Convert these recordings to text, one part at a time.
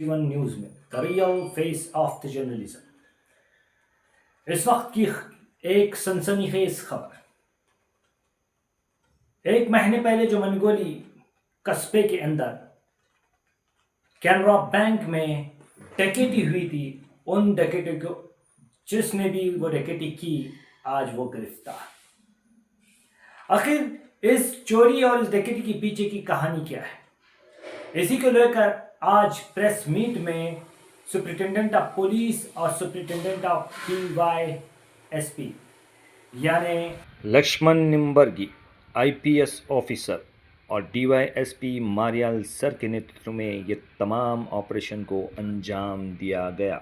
One news में the real face of the journalism. इस वक्त की एक सनसनीखेज खबर, एक महीने पहले जो मनगोली कस्बे के अंदर कैनरा बैंक में डकैती हुई थी, उन डकैतों को जिसने भी वो डकैती की आज वो गिरफ्तार। आखिर इस चोरी और इस डकैती के पीछे की कहानी क्या है, इसी को लेकर आज प्रेस मीट में सुप्रिंटेंडेंट ऑफ पुलिस और सुप्रिंटेंडेंट ऑफ DYSP यानी लक्ष्मण निम्बर्गी IPS ऑफिसर और DYSP मारियाल सर के नेतृत्व में ये तमाम ऑपरेशन को अंजाम दिया गया।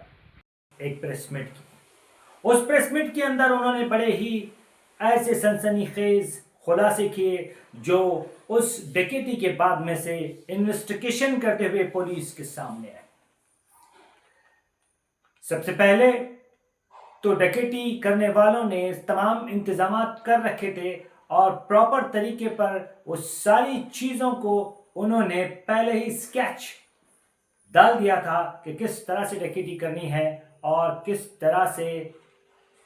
एक प्रेस मीट की, उस प्रेस मीट के अंदर उन्होंने बड़े ही ऐसे सनसनीखेज खुलासे किए जो उस डकैती के बाद में से इन्वेस्टिगेशन करते हुए पुलिस के सामने आए। सबसे पहले तो डकैती करने वालों ने तमाम इंतजाम कर रखे थे और प्रॉपर तरीके पर वो सारी चीजों को उन्होंने पहले ही स्केच डाल दिया था कि किस तरह से डकैती करनी है और किस तरह से,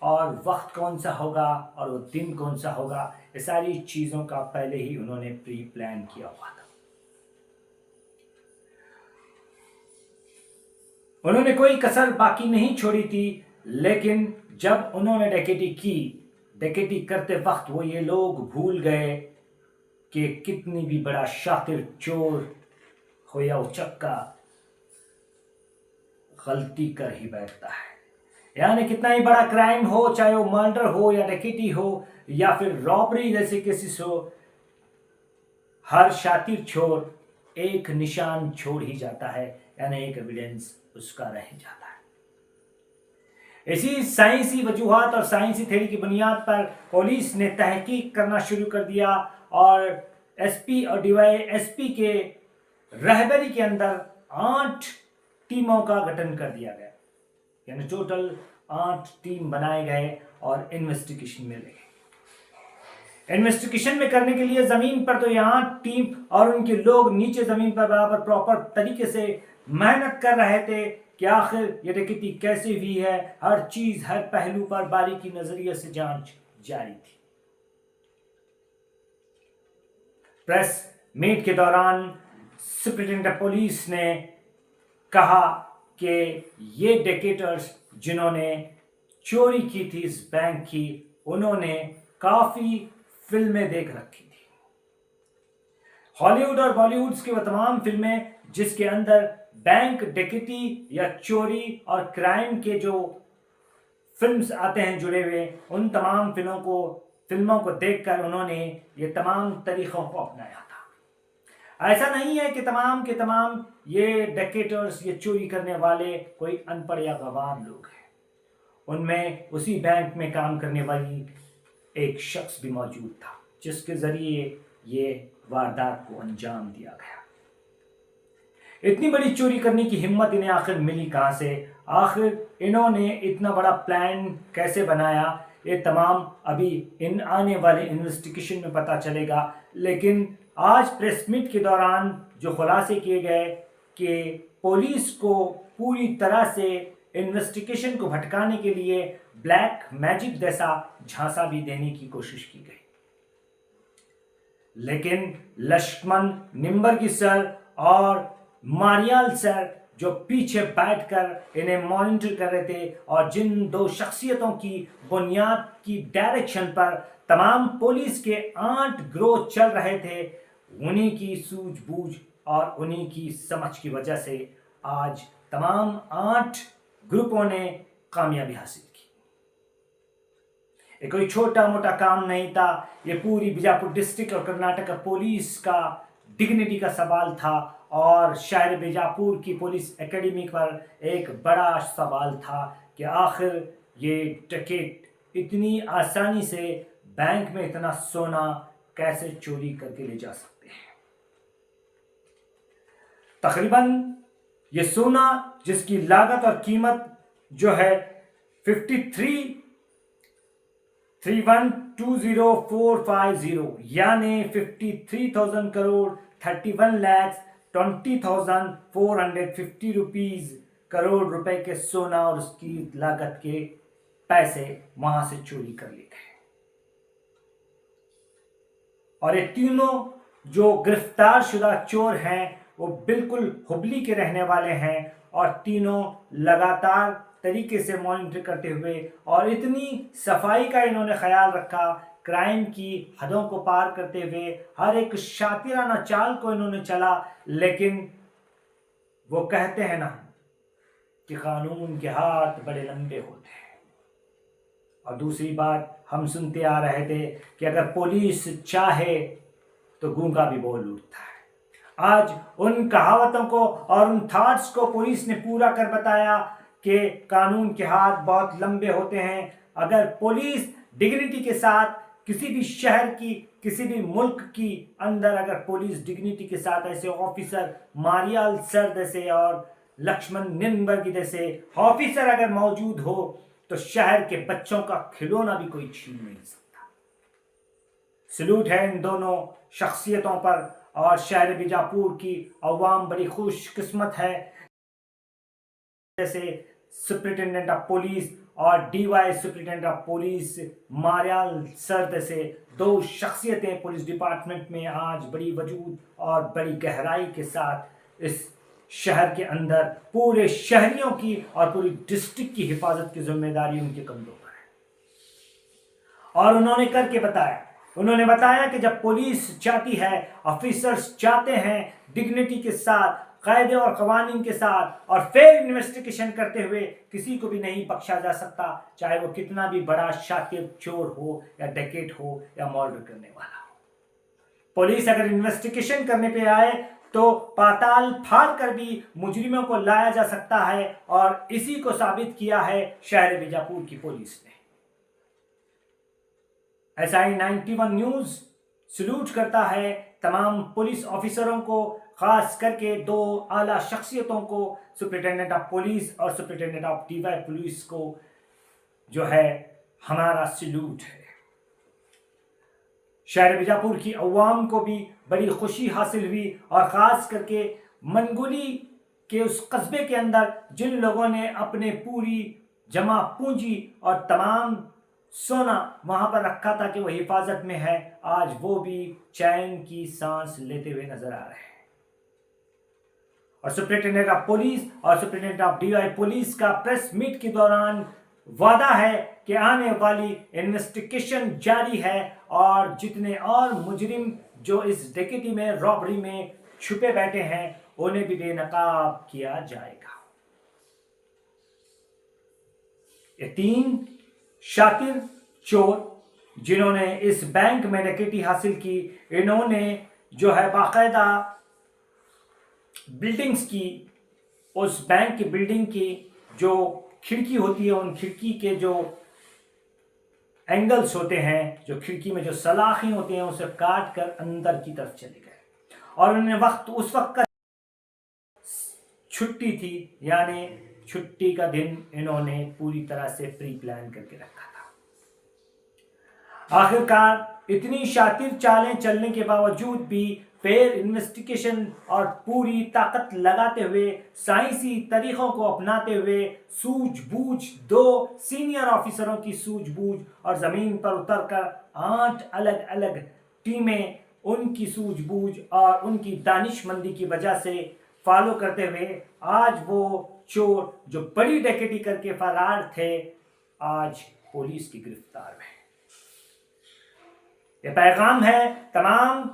और वक्त कौन सा होगा और वो दिन कौन सा होगा। ये सारी चीजों का पहले ही उन्होंने प्री प्लान किया हुआ था। उन्होंने कोई कसर बाकी नहीं छोड़ी थी, लेकिन जब उन्होंने डकैती की, डकैती करते वक्त वो ये लोग भूल गए कि कितनी भी बड़ा शातिर चोर हो या उचक्का गलती कर ही बैठता है। यानी कितना ही बड़ा क्राइम हो, चाहे वो मर्डर हो या डकैती हो या फिर रॉबरी जैसे केसेस हो, हर शातिर चोर एक निशान छोड़ ही जाता है, यानी एक एविडेंस उसका रह जाता है। इसी साइंसी वजूहात और साइंसी थ्योरी की बुनियाद पर पुलिस ने तहकीक करना शुरू कर दिया और SP और DYSP के रहबरी के अंदर 8 टीमों का गठन कर दिया गया, यानी टोटल 8 टीम बनाए गए और इन्वेस्टिगेशन में लगे। इन्वेस्टिगेशन में करने के लिए जमीन पर तो यहाँ टीम और उनके लोग नीचे जमीन पर बराबर प्रॉपर तरीके से मेहनत कर रहे थे कि आखिर ये डकैती कैसे हुई है। हर चीज, हर पहलू पर बारीकी नजरिए से जांच जारी थी। प्रेस मीट के दौरान सुप्रिंटेंडेंट पुलिस ने कहा कि ये डकैटर्स जिन्होंने चोरी की थी इस बैंक की, उन्होंने काफी फिल्में देख रखी थी, हॉलीवुड और बॉलीवुड की वो तमाम फिल्में जिसके अंदर बैंक डकैती या चोरी और क्राइम के जो फिल्म्स आते हैं जुड़े हुए, उन तमाम फिल्मों को देखकर उन्होंने ये तमाम तरीकों को अपनाया था। ऐसा नहीं है कि तमाम के तमाम ये डकैटर्स, ये चोरी करने वाले कोई अनपढ़ या गवार लोग हैं। उनमें उसी बैंक में काम करने वाली एक शख्स भी मौजूद था जिसके जरिए ये वारदात को अंजाम दिया गया। इतनी बड़ी चोरी करने की हिम्मत इन्हें आखिर मिली कहां से? आखिर इन्होंने इतना बड़ा प्लान कैसे बनाया? ये तमाम अभी इन आने वाले इन्वेस्टिगेशन में पता चलेगा। लेकिन आज प्रेस मीट के दौरान जो खुलासे किए गए कि पुलिस को पूरी तरह से इन्वेस्टिगेशन को भटकाने के लिए ब्लैक मैजिक जैसा झांसा भी देने की कोशिश की गई, लेकिन लक्ष्मण निम्बर्गी सर और मारियाल सर जो पीछे बैठकर इन्हें मॉनिटर कर रहे थे और जिन 2 शख्सियतों की बुनियाद की डायरेक्शन पर तमाम पुलिस के 8 ग्रोह चल रहे थे, उन्हीं की सूझबूझ और उन्हीं की समझ की वजह से आज तमाम 8 ग्रुपों ने कामयाबी हासिल की। ये कोई छोटा मोटा काम नहीं था, ये पूरी बीजापुर डिस्ट्रिक्ट और कर्नाटक पुलिस का डिग्निटी का सवाल था और शहर बीजापुर की पुलिस एकेडमी पर एक बड़ा सवाल था कि आखिर ये डकैत इतनी आसानी से बैंक में इतना सोना कैसे चोरी करके ले जा सकते हैं। तकरीबन ये सोना जिसकी लागत और कीमत जो है 53,120,450 यानी 53,000 करोड़ 31 लाख 20,450 रुपीज करोड़ रुपए के सोना और उसकी लागत के पैसे वहां से चोरी कर लिए गए। और ये तीनों जो गिरफ्तार शुदा चोर हैं वो बिल्कुल हुबली के रहने वाले हैं और तीनों लगातार तरीके से मॉनिटर करते हुए और इतनी सफाई का इन्होंने ख्याल रखा, क्राइम की हदों को पार करते हुए हर एक शातिराना चाल को इन्होंने चला। लेकिन वो कहते हैं ना कि कानून के हाथ बड़े लंबे होते हैं। और दूसरी बात हम सुनते आ रहे थे कि अगर पुलिस चाहे तो गूंगा भी बोल उठता है। आज उन कहावतों को और उन थॉट्स को पुलिस ने पूरा कर बताया कि कानून के हाथ बहुत लंबे होते हैं। अगर पुलिस डिग्निटी के साथ किसी भी शहर की, किसी भी मुल्क की अंदर अगर पुलिस डिग्निटी के साथ ऐसे ऑफिसर मारियाल सर जैसे और लक्ष्मण निनबर्ग जैसे ऑफिसर अगर मौजूद हो तो शहर के बच्चों का खिलौना भी कोई छीन नहीं सकता। सलूट है इन दोनों शख्सियतों पर और शहर बीजापुर की अवाम बड़ी खुशकिस्मत है जैसे सुप्रिंटेंडेंट ऑफ पुलिस और DY superintendent of police Mariyal sir से दो शख्सियतें पुलिस डिपार्टमेंट में आज बड़ी वजूद और बड़ी गहराई के साथ इस शहर के अंदर पूरे शहरियों की और पूरी डिस्ट्रिक्ट की हिफाजत की जिम्मेदारी उनके कंधों पर है। और उन्होंने करके बताया, उन्होंने बताया कि जब पुलिस चाहती है, ऑफिसर्स चाहते हैं डिग्निटी के साथ, कायदे और कवानीन के साथ और फेयर इन्वेस्टिगेशन करते हुए किसी को भी नहीं बख्शा जा सकता, चाहे वो कितना भी बड़ा शातिर चोर हो या डकैत हो या मर्डर करने वाला हो। पुलिस अगर इन्वेस्टिगेशन करने पे आए तो पाताल फाड़ कर भी मुजरिमों को लाया जा सकता है और इसी को साबित किया है शहर बीजापुर की पुलिस ने। SI 91 न्यूज सल्यूट करता है तमाम पुलिस ऑफिसरों को, खास करके दो आला शख्सियतों को, सुप्रिंटेंडेंट ऑफ पुलिस और सुप्रिंटेंडेंट ऑफ डीवाई पुलिस को जो है हमारा सल्यूट है। शहर बीजापुर की अवाम को भी बड़ी खुशी हासिल हुई और ख़ास करके मनगुली के उस कस्बे के अंदर जिन लोगों ने अपने पूरी जमा पूंजी और तमाम सोना वहां पर रखा था कि वो हिफाजत में है, आज वो भी चैन की सांस लेते हुए नजर आ रहे हैं। और सुप्रिंटेंडेंट ऑफ पुलिस और सुप्रिंटेंडेंट ऑफ डीवाई पुलिस का प्रेस मीट के दौरान वादा है कि आने वाली इन्वेस्टिगेशन जारी है और जितने और मुजरिम जो इस डकैती में, रॉबरी में छुपे बैठे हैं उन्हें भी बेनकाब किया जाएगा। ये तीन शातिर चोर जिन्होंने इस बैंक में डकैती हासिल की, इन्होंने जो है बाकायदा बिल्डिंग्स की, उस बैंक की बिल्डिंग की जो खिड़की होती है, उन खिड़की के जो एंगल्स होते हैं, जो खिड़की में जो सलाखें होती हैं, उसे काट कर अंदर की तरफ चले गए। और उन्हें उस वक्त का छुट्टी थी, यानी छुट्टी का दिन इन्होंने पूरी तरह से प्री प्लान करके रखा था। आखिरकार इतनी शातिर चालें चलने के बावजूद भी फेयर इन्वेस्टिगेशन और पूरी ताकत लगाते हुए, साइंसी तरीकों को अपनाते हुए, सूझबूझ दो सीनियर ऑफिसरों की सूझबूझ और जमीन पर उतरकर 8 अलग अलग टीमें उनकी सूझबूझ और उनकी दानिशमंदी की वजह से फॉलो करते हुए आज वो चोर जो बड़ी डकैती करके फरार थे, आज पुलिस की गिरफ्तार में। ये पैगाम है तमाम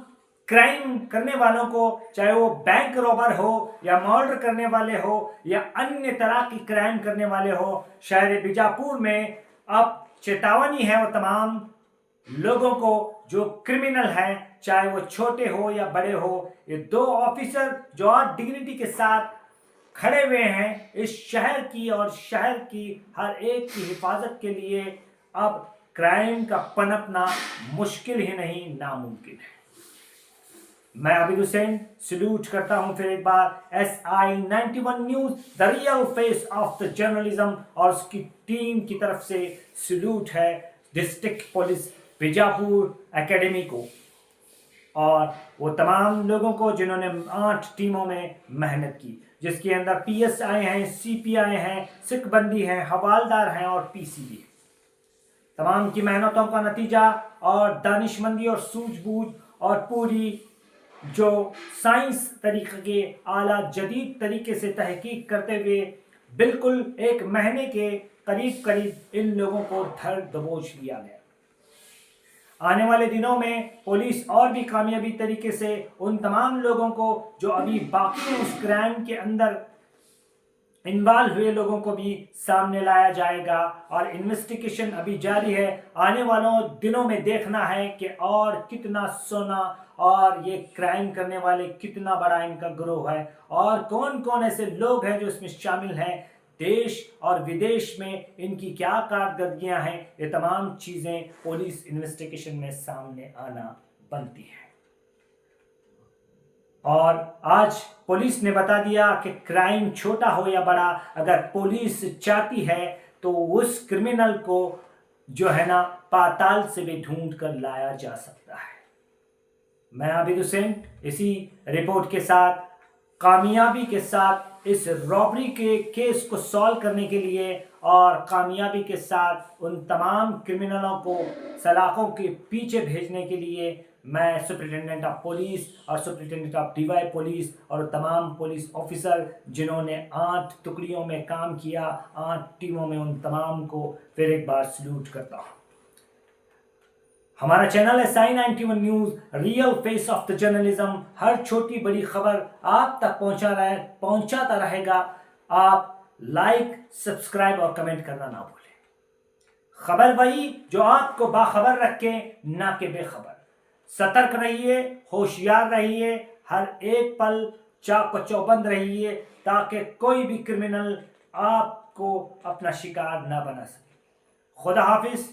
क्राइम करने वालों को, चाहे वो बैंक रॉबर हो या मर्डर करने वाले हो या अन्य तरह की क्राइम करने वाले हो। शहर बीजापुर में अब चेतावनी है वो तमाम लोगों को जो क्रिमिनल हैं, चाहे वो छोटे हो या बड़े हो। ये दो ऑफिसर जो आज डिग्निटी के साथ खड़े हुए हैं इस शहर की और शहर की हर एक की हिफाजत के लिए, अब क्राइम का पनपना मुश्किल ही नहीं नामुमकिन है। मैं आबिद हुसैन सल्यूट करता हूं फिर एक बार SI 91 news, the real face of the journalism, और उसकी टीम की तरफ से सल्यूट है डिस्ट्रिक्ट पुलिस बीजापुर एकेडमी को। और वो तमाम लोगों को जिन्होंने 8 टीमों में मेहनत की, जिसके अंदर पीएसआई हैं, सीपीआई हैं, सिखबंदी हैं, हवालदार हैं और पीसीबी। तमाम की मेहनतों का नतीजा और दानिशमंदी और सूझबूझ और पूरी जो साइंस तरीके के आला जदीद तरीके से तहकीक करते हुए बिल्कुल 1 महीने के करीब करीब इन लोगों को धर दबोच लिया गया। आने वाले दिनों में पुलिस और भी कामयाबी तरीके से उन तमाम लोगों को जो अभी बाकी हैं उस क्राइम के अंदर इन्वॉल्व हुए लोगों को भी सामने लाया जाएगा और इन्वेस्टिगेशन अभी जारी है। आने वालों दिनों में देखना है कि और कितना सोना और ये क्राइम करने वाले कितना बड़ा इनका ग्रोह है और कौन कौन ऐसे लोग हैं जो इसमें शामिल हैं, देश और विदेश में इनकी क्या कारकर्दगियां हैं, ये तमाम चीज़ें पुलिस इन्वेस्टिगेशन में सामने आना बनती है। और आज पुलिस ने बता दिया कि क्राइम छोटा हो या बड़ा, अगर पुलिस चाहती है तो उस क्रिमिनल को जो है ना पाताल से भी ढूंढ कर लाया जा सकता है। मैं आबिद हुसैन इसी रिपोर्ट के साथ कामयाबी के साथ इस रॉबरी के केस को सॉल्व करने के लिए और कामयाबी के साथ उन तमाम क्रिमिनलों को सलाखों के पीछे भेजने के लिए मैं सुपरिटेंडेंट ऑफ पुलिस और सुपरिटेंडेंट ऑफ डीवाई पुलिस और तमाम पुलिस ऑफिसर जिन्होंने 8 टुकड़ियों में काम किया, 8 टीमों में, उन तमाम को फिर एक बार सल्यूट करता हूँ। हमारा चैनल है Sai 91 news, real face of the journalism. हर छोटी बड़ी खबर आप तक पहुंचाता रहेगा। आप लाइक, सब्सक्राइब और कमेंट करना ना भूलें। खबर वही जो आपको बाखबर रखे, ना कि बेखबर। सतर्क रहिए, होशियार रहिए, हर एक पल चाक चौबंद रहिए ताकि कोई भी क्रिमिनल आपको अपना शिकार ना बना सके। खुदा हाफिज।